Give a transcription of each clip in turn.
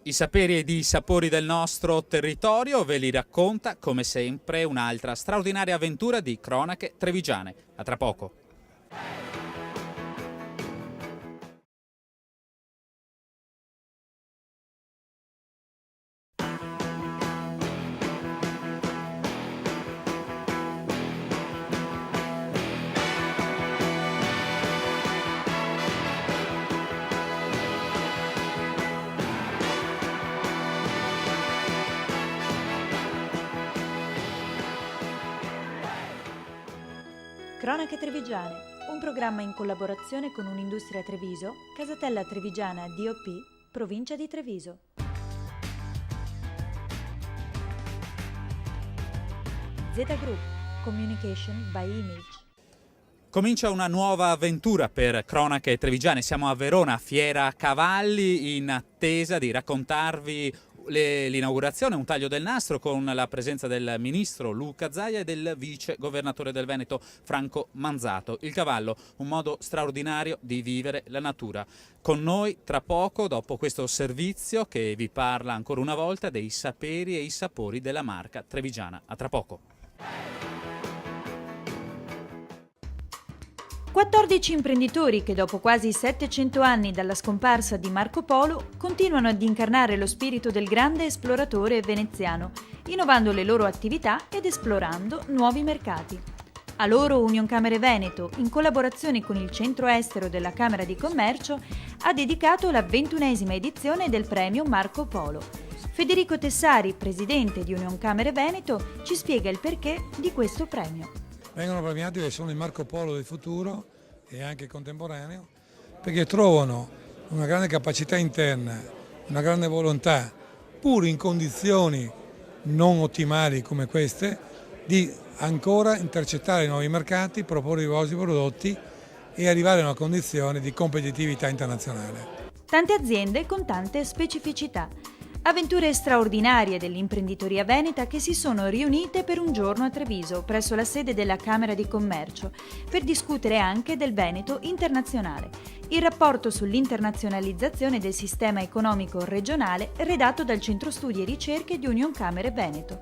I saperi ed i sapori del nostro territorio ve li racconta, come sempre, un'altra straordinaria avventura di cronache trevigiane. A tra poco. Cronache Trevigiane, un programma in collaborazione con Un'Industria Treviso, Casatella Trevigiana DOP, provincia di Treviso. Z Group, Communication by Image. Comincia una nuova avventura per Cronache Trevigiane. Siamo a Verona, Fiera Cavalli, in attesa di raccontarvi l'inaugurazione, un taglio del nastro con la presenza del ministro Luca Zaia e del vice governatore del Veneto Franco Manzato. Il cavallo, un modo straordinario di vivere la natura. Con noi tra poco, dopo questo servizio che vi parla ancora una volta dei saperi e i sapori della marca trevigiana. A tra poco. 14 imprenditori che dopo quasi 700 anni dalla scomparsa di Marco Polo continuano ad incarnare lo spirito del grande esploratore veneziano, innovando le loro attività ed esplorando nuovi mercati. A loro Unioncamere Veneto, in collaborazione con il centro estero della Camera di Commercio, ha dedicato la 21esima edizione del premio Marco Polo. Federico Tessari, presidente di Unioncamere Veneto, ci spiega il perché di questo premio. Vengono premiati perché sono il Marco Polo del futuro e anche contemporaneo, perché trovano una grande capacità interna, una grande volontà, pur in condizioni non ottimali come queste, di ancora intercettare nuovi mercati, proporre i vostri prodotti e arrivare a una condizione di competitività internazionale. Tante aziende con tante specificità. Avventure straordinarie dell'imprenditoria veneta che si sono riunite per un giorno a Treviso, presso la sede della Camera di Commercio, per discutere anche del Veneto internazionale, il rapporto sull'internazionalizzazione del sistema economico regionale redatto dal Centro Studi e Ricerche di Unioncamere Veneto.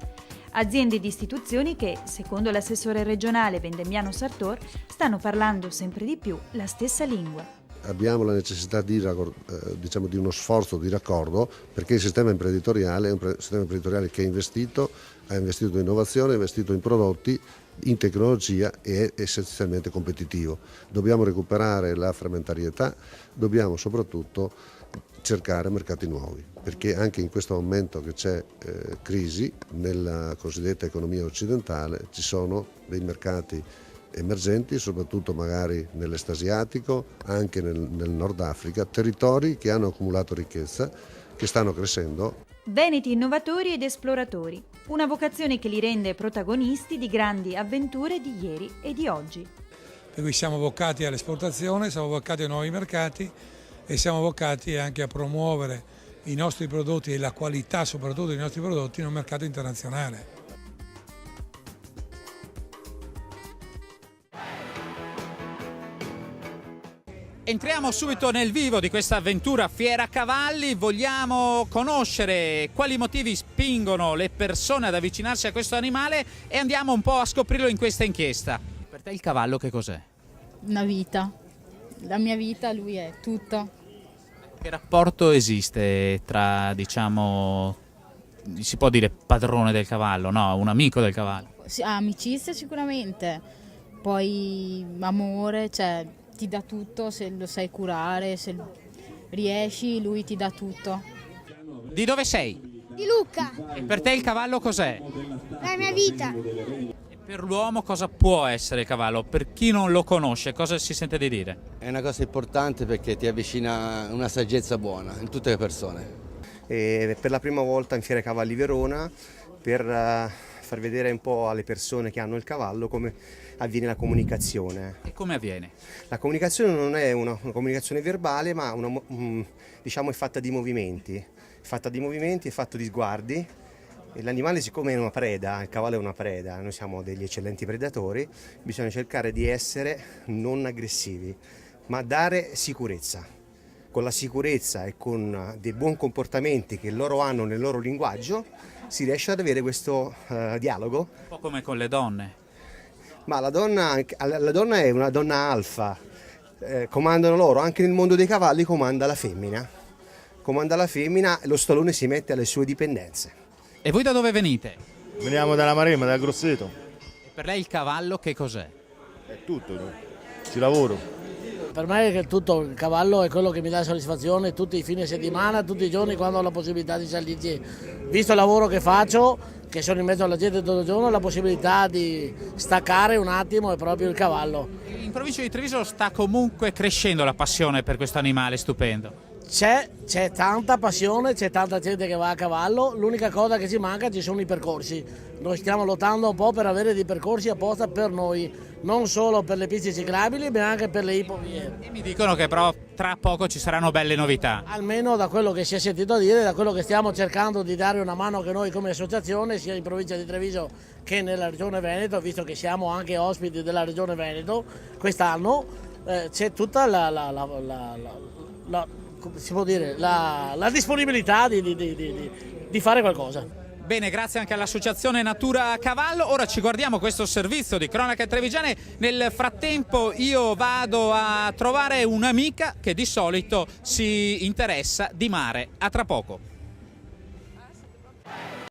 Aziende ed istituzioni che, secondo l'assessore regionale Vendemmiano Sartor, stanno parlando sempre di più la stessa lingua. Abbiamo la necessità di uno sforzo di raccordo, perché il sistema imprenditoriale è un sistema imprenditoriale che ha investito in innovazione, ha investito in prodotti, in tecnologia e è essenzialmente competitivo. Dobbiamo recuperare la frammentarietà, dobbiamo soprattutto cercare mercati nuovi, perché anche in questo momento che c'è crisi nella cosiddetta economia occidentale ci sono dei mercati emergenti, soprattutto magari nell'est asiatico, anche nel Nord Africa, territori che hanno accumulato ricchezza, che stanno crescendo. Veneti innovatori ed esploratori, una vocazione che li rende protagonisti di grandi avventure di ieri e di oggi. Per cui siamo vocati all'esportazione, siamo vocati ai nuovi mercati e siamo vocati anche a promuovere i nostri prodotti e la qualità soprattutto dei nostri prodotti in un mercato internazionale. Entriamo subito nel vivo di questa avventura Fiera Cavalli. Vogliamo conoscere quali motivi spingono le persone ad avvicinarsi a questo animale e andiamo un po' a scoprirlo in questa inchiesta. Per te il cavallo che cos'è? Una vita. La mia vita, lui è tutto. Che rapporto esiste tra, diciamo, si può dire padrone del cavallo, no? Un amico del cavallo? Sì, amicizia sicuramente, poi amore, cioè ti dà tutto se lo sai curare, se riesci, lui ti dà tutto. Di dove sei? Di Lucca, E per te il cavallo cos'è? la mia vita. E per l'uomo cosa può essere il cavallo? Per chi non lo conosce, cosa si sente di dire? È una cosa importante perché ti avvicina a una saggezza buona in tutte le persone. Per la prima volta in Fiera Cavalli Verona, per far vedere un po' alle persone che hanno il cavallo come avviene la comunicazione. E come avviene? La comunicazione non è una comunicazione verbale, ma diciamo è fatta di movimenti, è fatto di sguardi. E l'animale, siccome è una preda, il cavallo è una preda, noi siamo degli eccellenti predatori, bisogna cercare di essere non aggressivi, ma dare sicurezza. con la sicurezza e con dei buoni comportamenti che loro hanno nel loro linguaggio, si riesce ad avere questo dialogo. Un po' come con le donne. Ma la donna è una donna alfa, comandano loro, anche nel mondo dei cavalli comanda la femmina. Comanda la femmina e lo stallone si mette alle sue dipendenze. E voi da dove venite? Veniamo dalla Maremma, dal Grosseto. E per lei il cavallo che cos'è? È tutto, ci lavoro. Per me è tutto, il cavallo è quello che mi dà soddisfazione tutti i fine settimana, tutti i giorni quando ho la possibilità di salirci. Visto il lavoro che faccio, che sono in mezzo alla gente tutto il giorno, la possibilità di staccare un attimo è proprio il cavallo. In provincia di Treviso sta comunque crescendo la passione per questo animale stupendo. C'è tanta passione, c'è tanta gente che va a cavallo, l'unica cosa che ci manca ci sono i percorsi. Noi stiamo lottando un po' per avere dei percorsi apposta per noi, non solo per le piste ciclabili ma anche per le ipovie. E mi dicono che però tra poco ci saranno belle novità. Almeno da quello che si è sentito dire, da quello che stiamo cercando di dare una mano anche noi come associazione, sia in provincia di Treviso che nella regione Veneto, visto che siamo anche ospiti della regione Veneto quest'anno, c'è tutta si può dire, la disponibilità di fare qualcosa. Bene, grazie anche all'associazione Natura Cavallo. Ora ci guardiamo questo servizio di cronache trevigiane. Nel frattempo io vado a trovare un'amica che di solito si interessa di mare. A tra poco.